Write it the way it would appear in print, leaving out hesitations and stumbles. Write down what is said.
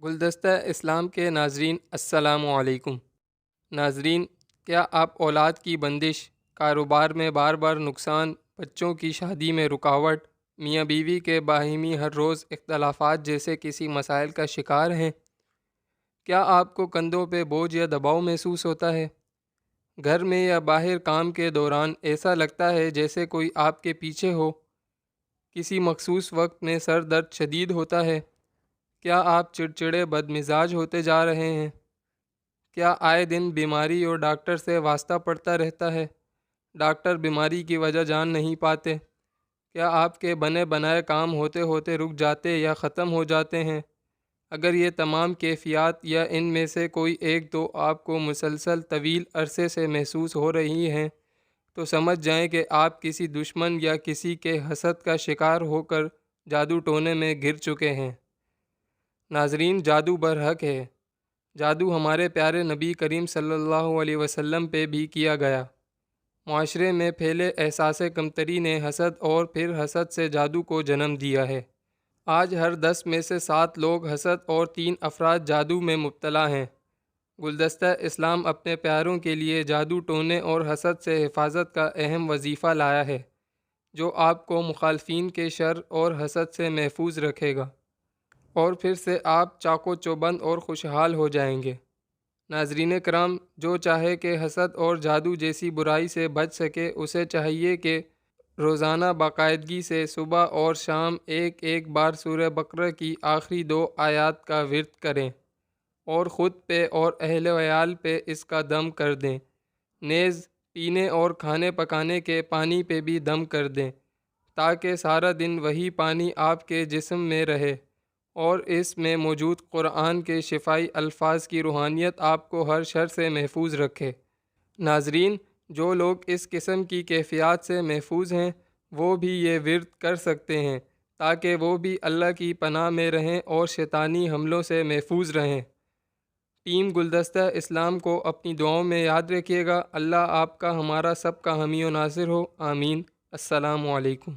گلدستہ اسلام کے ناظرین السلام علیکم۔ ناظرین، کیا آپ اولاد کی بندش، کاروبار میں بار بار نقصان، بچوں کی شادی میں رکاوٹ، میاں بیوی کے باہمی ہر روز اختلافات جیسے کسی مسائل کا شکار ہیں؟ کیا آپ کو کندھوں پہ بوجھ یا دباؤ محسوس ہوتا ہے؟ گھر میں یا باہر کام کے دوران ایسا لگتا ہے جیسے کوئی آپ کے پیچھے ہو؟ کسی مخصوص وقت میں سر درد شدید ہوتا ہے؟ کیا آپ چڑچڑے بد مزاج ہوتے جا رہے ہیں؟ کیا آئے دن بیماری اور ڈاکٹر سے واسطہ پڑتا رہتا ہے؟ ڈاکٹر بیماری کی وجہ جان نہیں پاتے؟ کیا آپ کے بنے بنائے کام ہوتے ہوتے رک جاتے یا ختم ہو جاتے ہیں؟ اگر یہ تمام کیفیات یا ان میں سے کوئی ایک دو آپ کو مسلسل طویل عرصے سے محسوس ہو رہی ہیں تو سمجھ جائیں کہ آپ کسی دشمن یا کسی کے حسد کا شکار ہو کر جادو ٹونے میں گر چکے ہیں۔ ناظرین، جادو برحق ہے۔ جادو ہمارے پیارے نبی کریم صلی اللہ علیہ وسلم پہ بھی کیا گیا۔ معاشرے میں پھیلے احساس کمتری نے حسد اور پھر حسد سے جادو کو جنم دیا ہے۔ آج ہر 10 میں سے 7 لوگ حسد اور 3 افراد جادو میں مبتلا ہیں۔ گلدستہ اسلام اپنے پیاروں کے لیے جادو ٹونے اور حسد سے حفاظت کا اہم وظیفہ لایا ہے، جو آپ کو مخالفین کے شر اور حسد سے محفوظ رکھے گا، اور پھر سے آپ چاق و چوبند اور خوشحال ہو جائیں گے۔ ناظرین کرام، جو چاہے کہ حسد اور جادو جیسی برائی سے بچ سکے، اسے چاہیے کہ روزانہ باقاعدگی سے صبح اور شام ایک ایک بار سورہ بقرہ کی آخری 2 آیات کا ورد کریں، اور خود پہ اور اہل ویال پہ اس کا دم کر دیں۔ نیز پینے اور کھانے پکانے کے پانی پہ بھی دم کر دیں، تاکہ سارا دن وہی پانی آپ کے جسم میں رہے، اور اس میں موجود قرآن کے شفائی الفاظ کی روحانیت آپ کو ہر شر سے محفوظ رکھے۔ ناظرین، جو لوگ اس قسم کی کیفیات سے محفوظ ہیں وہ بھی یہ ورد کر سکتے ہیں، تاکہ وہ بھی اللہ کی پناہ میں رہیں اور شیطانی حملوں سے محفوظ رہیں۔ ٹیم گلدستہ اسلام کو اپنی دعاؤں میں یاد رکھیے گا۔ اللہ آپ کا، ہمارا سب کا حامی و ناصر ہو، آمین۔ السلام علیکم۔